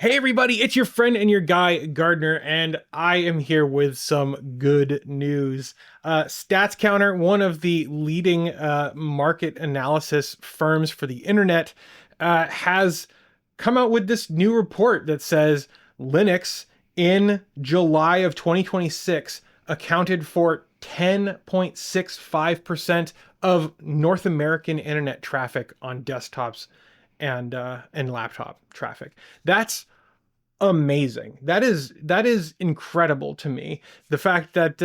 Hey everybody, it's your friend and your guy, Gardner, and I am here with some good news. Stats Counter, one of the leading market analysis firms for the internet, has come out with this new report that says Linux in July of 2026 accounted for 10.65% of North American internet traffic on desktops and laptop traffic. That's amazing. That is incredible to me. The fact that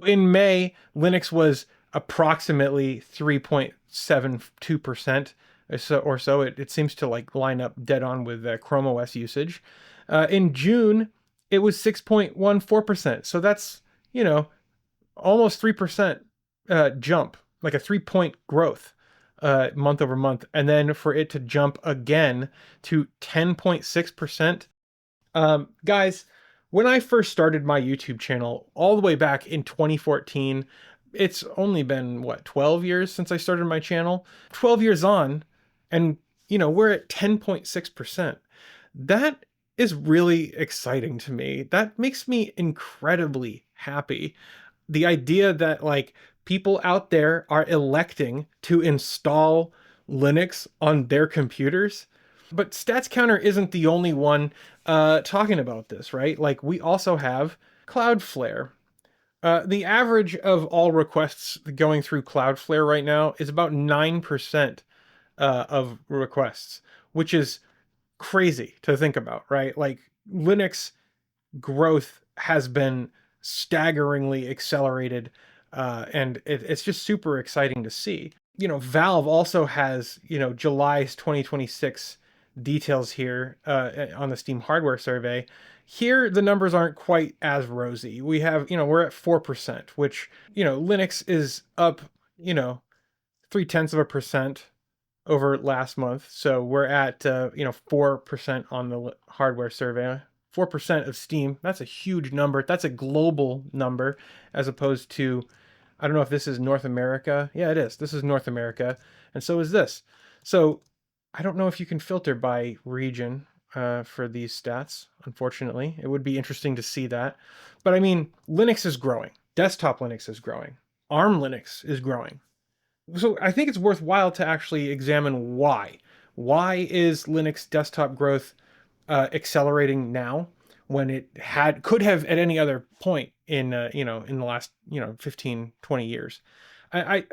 in May Linux was approximately 3.72% or so. It seems to like line up dead on with Chrome OS usage. In June, it was 6.14%. So that's, almost 3% jump, like a 3-point growth month over month. And then for it to jump again to 10.6%. Guys, when I first started my YouTube channel all the way back in 2014, it's only been, what, 12 years since I started my channel? 12 years on, and, we're at 10.6%. That is really exciting to me. That makes me incredibly happy. The idea that, like, people out there are electing to install Linux on their computers. But StatsCounter isn't the only one talking about this, right? Like, we also have Cloudflare. The average of all requests going through Cloudflare right now is about 9% of requests, which is crazy to think about, right? Like, Linux growth has been staggeringly accelerated, and it's just super exciting to see. Valve also has, July's 2026 details here on the Steam hardware survey. Here, the numbers aren't quite as rosy. We have, we're at 4%, which, Linux is up, 0.3% over last month. So we're at, 4% on the hardware survey. 4% of Steam. That's a huge number. That's a global number as opposed to, I don't know if this is North America. Yeah, it is. This is North America. And so is this. So I don't know if you can filter by region for these stats, unfortunately. It would be interesting to see that. But I mean, Linux is growing. Desktop Linux is growing. ARM Linux is growing. So I think it's worthwhile to actually examine why. Why is Linux desktop growth accelerating now when it could have at any other point in in the last 15, 20 years? I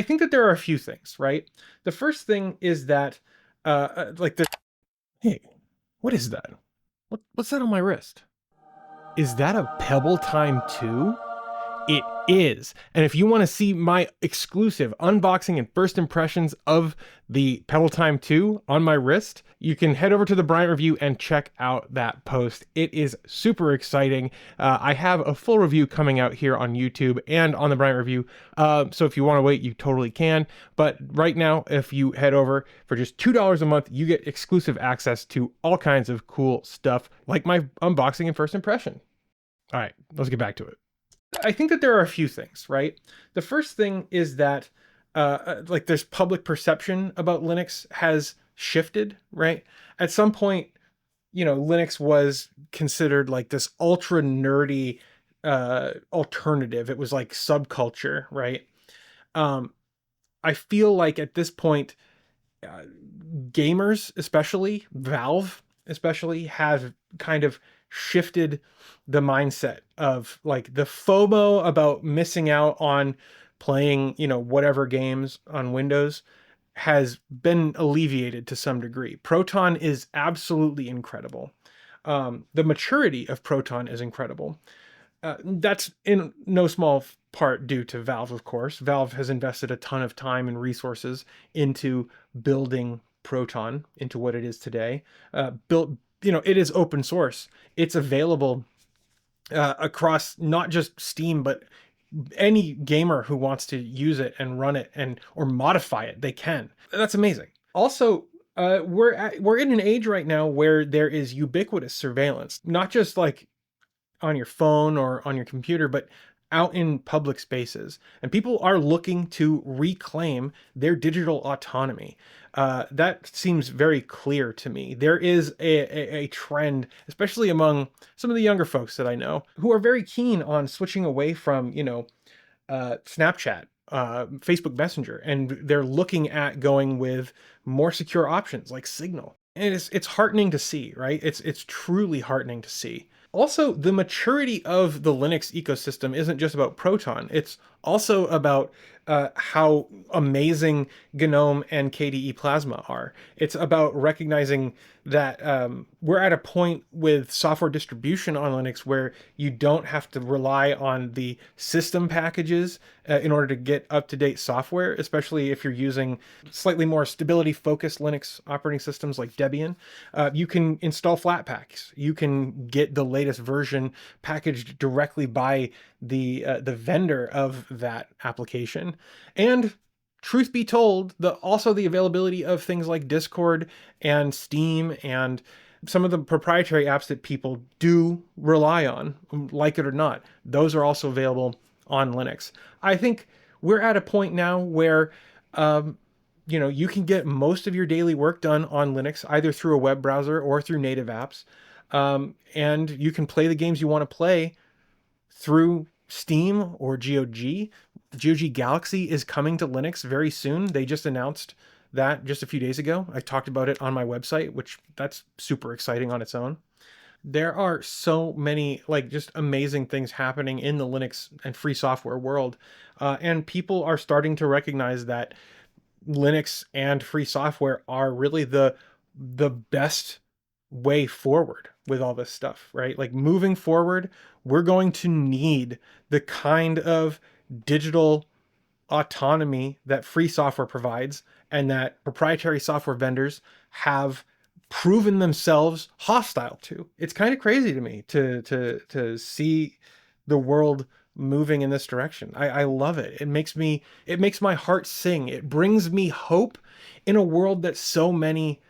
think that there are a few things, right? The first thing is that like this. Hey, what is that? What's that on my wrist? Is that a Pebble Time 2? It is. And if you want to see my exclusive unboxing and first impressions of the Pebble Time 2 on my wrist, you can head over to the Bryant Review and check out that post. It is super exciting. I have a full review coming out here on YouTube and on the Bryant Review. So if you want to wait, you totally can. But right now, if you head over for just $2 a month, you get exclusive access to all kinds of cool stuff like my unboxing and first impression. All right, let's get back to it. I think that there are a few things, right? The first thing is that like there's public perception about Linux has shifted, right? At some point, Linux was considered like this ultra nerdy alternative. It was like subculture, right? I feel like at this point, gamers, especially Valve, especially have kind of shifted the mindset of like the FOMO about missing out on playing, whatever games on Windows has been alleviated to some degree. Proton is absolutely incredible. The maturity of Proton is incredible. That's in no small part due to Valve, of course. Valve has invested a ton of time and resources into building Proton into what it is today. It is open source. It's available across not just Steam, but any gamer who wants to use it and run it or modify it, they can. That's amazing. Also, we're in an age right now where there is ubiquitous surveillance, not just like on your phone or on your computer, but out in public spaces, and people are looking to reclaim their digital autonomy. That seems very clear to me. There is a trend, especially among some of the younger folks that I know, who are very keen on switching away from, Snapchat, Facebook Messenger, and they're looking at going with more secure options like Signal. And it's heartening to see, right? It's truly heartening to see. Also, the maturity of the Linux ecosystem isn't just about Proton. It's also about how amazing GNOME and KDE Plasma are. It's about recognizing that we're at a point with software distribution on Linux where you don't have to rely on the system packages in order to get up-to-date software, especially if you're using slightly more stability-focused Linux operating systems like Debian. You can install Flatpaks. You can get the latest version packaged directly by the vendor of that application. And truth be told, also the availability of things like Discord and Steam and some of the proprietary apps that people do rely on, like it or not, those are also available on Linux. I think we're at a point now where you can get most of your daily work done on Linux, either through a web browser or through native apps. And you can play the games you want to play through Steam or GOG. GOG Galaxy is coming to Linux very soon. They just announced that just a few days ago. I talked about it on my website, which that's super exciting on its own. There are so many just amazing things happening in the Linux and free software world. And people are starting to recognize that Linux and free software are really the best way forward with all this stuff, right? Like moving forward, we're going to need the kind of digital autonomy that free software provides and that proprietary software vendors have proven themselves hostile to. It's kind of crazy to me to see the world moving in this direction. I love it. It makes my heart sing. It brings me hope in a world that so many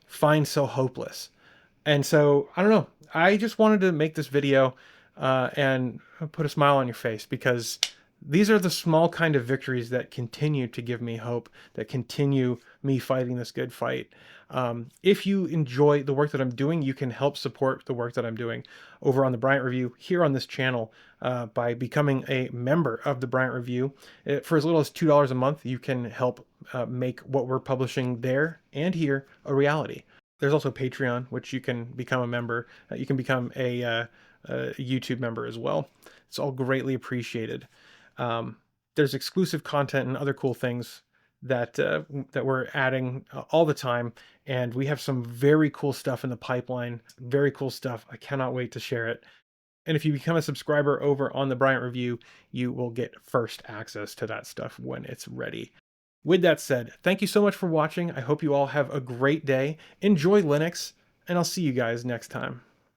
find so hopeless. And so, I don't know. I just wanted to make this video and put a smile on your face, because these are the small kind of victories that continue to give me hope, that continue me fighting this good fight. If you enjoy the work that I'm doing, you can help support the work that I'm doing over on the Bryant Review here on this channel by becoming a member of the Bryant Review. For as little as $2 a month, you can help make what we're publishing there and here a reality. There's also Patreon, which you can become a member. You can become a YouTube member as well. It's all greatly appreciated. There's exclusive content and other cool things that we're adding all the time, and we have some very cool stuff in the pipeline. Very cool stuff. I cannot wait to share it. And if you become a subscriber over on the Bryant Review, you will get first access to that stuff when it's ready. With that said, thank you so much for watching. I hope you all have a great day. Enjoy Linux, and I'll see you guys next time.